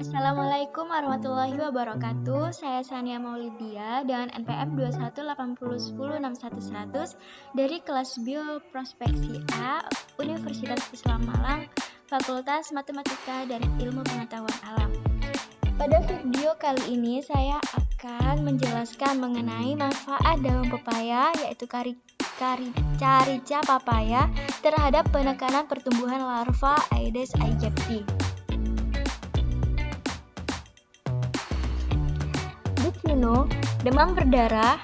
Assalamualaikum warahmatullahi wabarakatuh. Saya Sania Maulidia dengan NPM 2180106100 dari kelas Bioprospeksi A, Universitas Islam Malang, Fakultas Matematika dan Ilmu Pengetahuan Alam. Pada video kali ini saya akan menjelaskan mengenai manfaat daun pepaya, yaitu Carica papaya terhadap penekanan pertumbuhan larva Aedes aegypti. Did you know, demam berdarah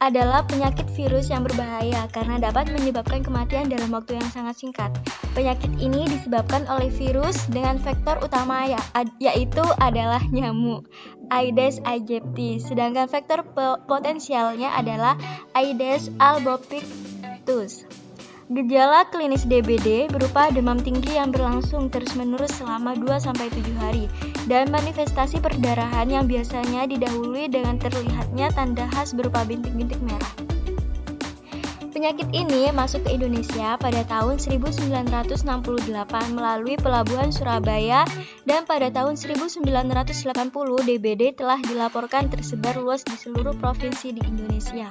adalah penyakit virus yang berbahaya karena dapat menyebabkan kematian dalam waktu yang sangat singkat. Penyakit ini disebabkan oleh virus dengan vektor utama yaitu adalah nyamuk Aedes aegypti, sedangkan vektor potensialnya adalah Aedes albopictus. Gejala klinis DBD berupa demam tinggi yang berlangsung terus-menerus selama 2-7 hari dan manifestasi perdarahan yang biasanya didahului dengan terlihatnya tanda khas berupa bintik-bintik merah. Penyakit ini masuk ke Indonesia pada tahun 1968 melalui pelabuhan Surabaya dan pada tahun 1980 DBD telah dilaporkan tersebar luas di seluruh provinsi di Indonesia.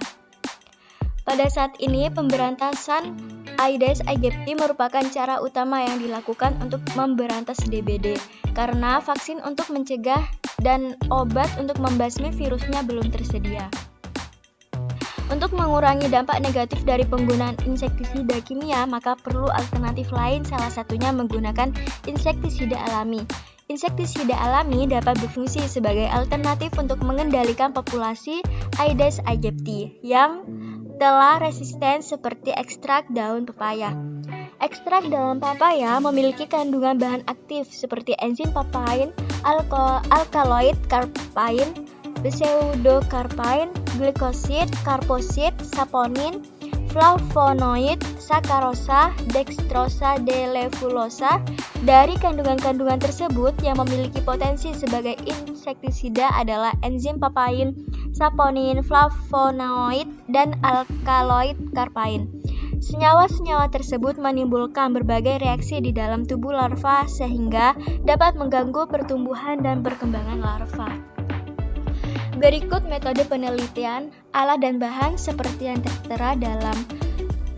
Pada saat ini, pemberantasan Aedes aegypti merupakan cara utama yang dilakukan untuk memberantas DBD karena vaksin untuk mencegah dan obat untuk membasmi virusnya belum tersedia. Untuk mengurangi dampak negatif dari penggunaan insektisida kimia, maka perlu alternatif lain, salah satunya menggunakan insektisida alami. Insektisida alami dapat berfungsi sebagai alternatif untuk mengendalikan populasi Aedes aegypti yang telah resisten seperti ekstrak daun pepaya. Ekstrak daun pepaya memiliki kandungan bahan aktif seperti enzim papain, alkaloid karpain, pseudokarpain, glikosid, karposid, saponin, flavonoid, sakarosa, dextrosa, delevulosa. Dari kandungan-kandungan tersebut yang memiliki potensi sebagai insektisida adalah enzim papain, saponin, flavonoid, dan alkaloid karpain. Senyawa-senyawa tersebut menimbulkan berbagai reaksi di dalam tubuh larva sehingga dapat mengganggu pertumbuhan dan perkembangan larva. Berikut metode penelitian, alat dan bahan seperti yang tertera dalam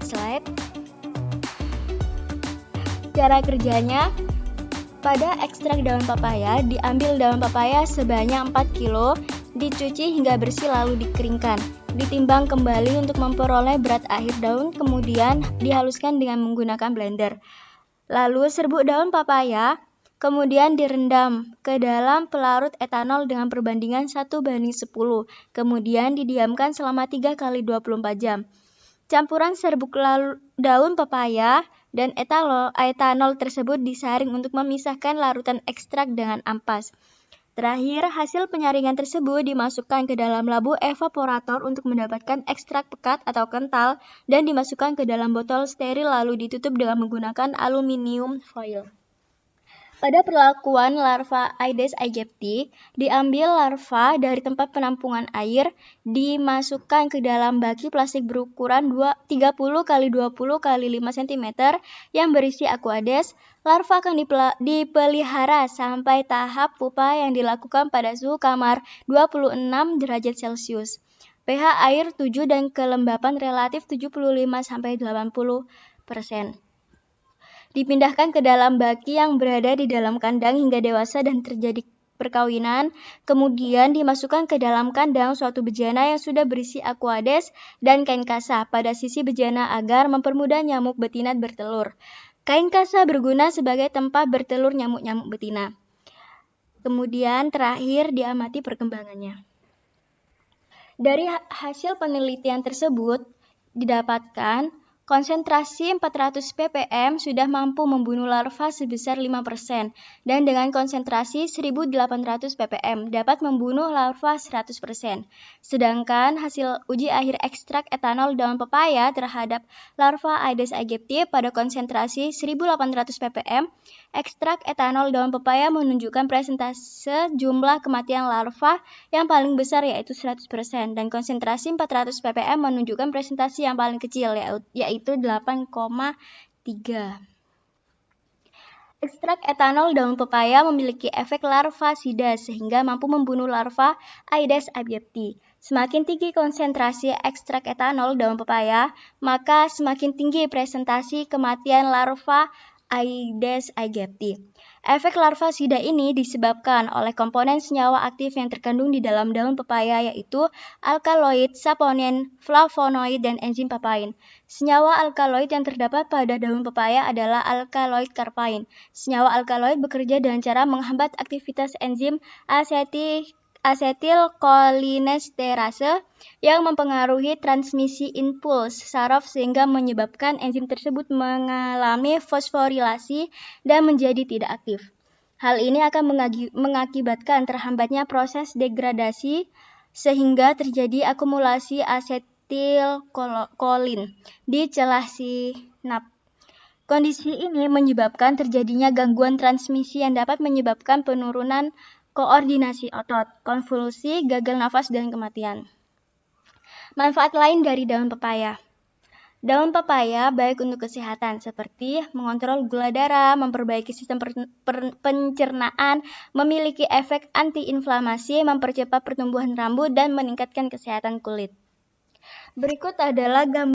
slide. Cara kerjanya, pada ekstrak daun papaya, diambil daun papaya sebanyak 4 kg, dicuci hingga bersih lalu dikeringkan. Ditimbang kembali untuk memperoleh berat akhir daun, kemudian dihaluskan dengan menggunakan blender. Lalu serbuk daun papaya kemudian direndam ke dalam pelarut etanol dengan perbandingan 1:10. Kemudian didiamkan selama 3 kali 24 jam. Campuran serbuk daun papaya dan etanol tersebut disaring untuk memisahkan larutan ekstrak dengan ampas. Terakhir, hasil penyaringan tersebut dimasukkan ke dalam labu evaporator untuk mendapatkan ekstrak pekat atau kental dan dimasukkan ke dalam botol steril lalu ditutup dengan menggunakan aluminium foil. Pada perlakuan larva Aedes aegypti, diambil larva dari tempat penampungan air, dimasukkan ke dalam baki plastik berukuran 30 x 20 x 5 cm yang berisi aquades. Larva akan dipelihara sampai tahap pupa yang dilakukan pada suhu kamar 26 derajat Celcius. pH air 7 dan kelembapan relatif 75-80%. Dipindahkan ke dalam baki yang berada di dalam kandang hingga dewasa dan terjadi perkawinan, kemudian dimasukkan ke dalam kandang suatu bejana yang sudah berisi aquades dan kain kasa pada sisi bejana agar mempermudah nyamuk betina bertelur. Kain kasa berguna sebagai tempat bertelur nyamuk-nyamuk betina. Kemudian terakhir diamati perkembangannya. Dari hasil penelitian tersebut didapatkan konsentrasi 400 ppm sudah mampu membunuh larva sebesar 5% dan dengan konsentrasi 1800 ppm dapat membunuh larva 100%. Sedangkan hasil uji akhir ekstrak etanol daun pepaya terhadap larva Aedes aegypti pada konsentrasi 1800 ppm, ekstrak etanol daun pepaya menunjukkan persentase jumlah kematian larva yang paling besar yaitu 100% dan konsentrasi 400 ppm menunjukkan presentasi yang paling kecil yaitu 8,3. Ekstrak etanol daun pepaya memiliki efek larvasida sehingga mampu membunuh larva Aedes aegypti. Semakin tinggi konsentrasi ekstrak etanol daun pepaya, maka semakin tinggi presentasi kematian larva Aedes aegypti. Efek larvasida ini disebabkan oleh komponen senyawa aktif yang terkandung di dalam daun pepaya yaitu alkaloid, saponin, flavonoid, dan enzim papain. Senyawa alkaloid yang terdapat pada daun pepaya adalah alkaloid karpain. Senyawa alkaloid bekerja dengan cara menghambat aktivitas enzim asetilkolinesterase yang mempengaruhi transmisi impuls saraf sehingga menyebabkan enzim tersebut mengalami fosforilasi dan menjadi tidak aktif. Hal ini akan mengakibatkan terhambatnya proses degradasi sehingga terjadi akumulasi asetilkolin di celah sinap. Kondisi ini menyebabkan terjadinya gangguan transmisi yang dapat menyebabkan penurunan koordinasi otot, konvulsi, gagal nafas, dan kematian. Manfaat lain dari daun pepaya. Daun pepaya baik untuk kesehatan seperti mengontrol gula darah, memperbaiki sistem pencernaan, memiliki efek antiinflamasi, mempercepat pertumbuhan rambut, dan meningkatkan kesehatan kulit. Berikut adalah gambar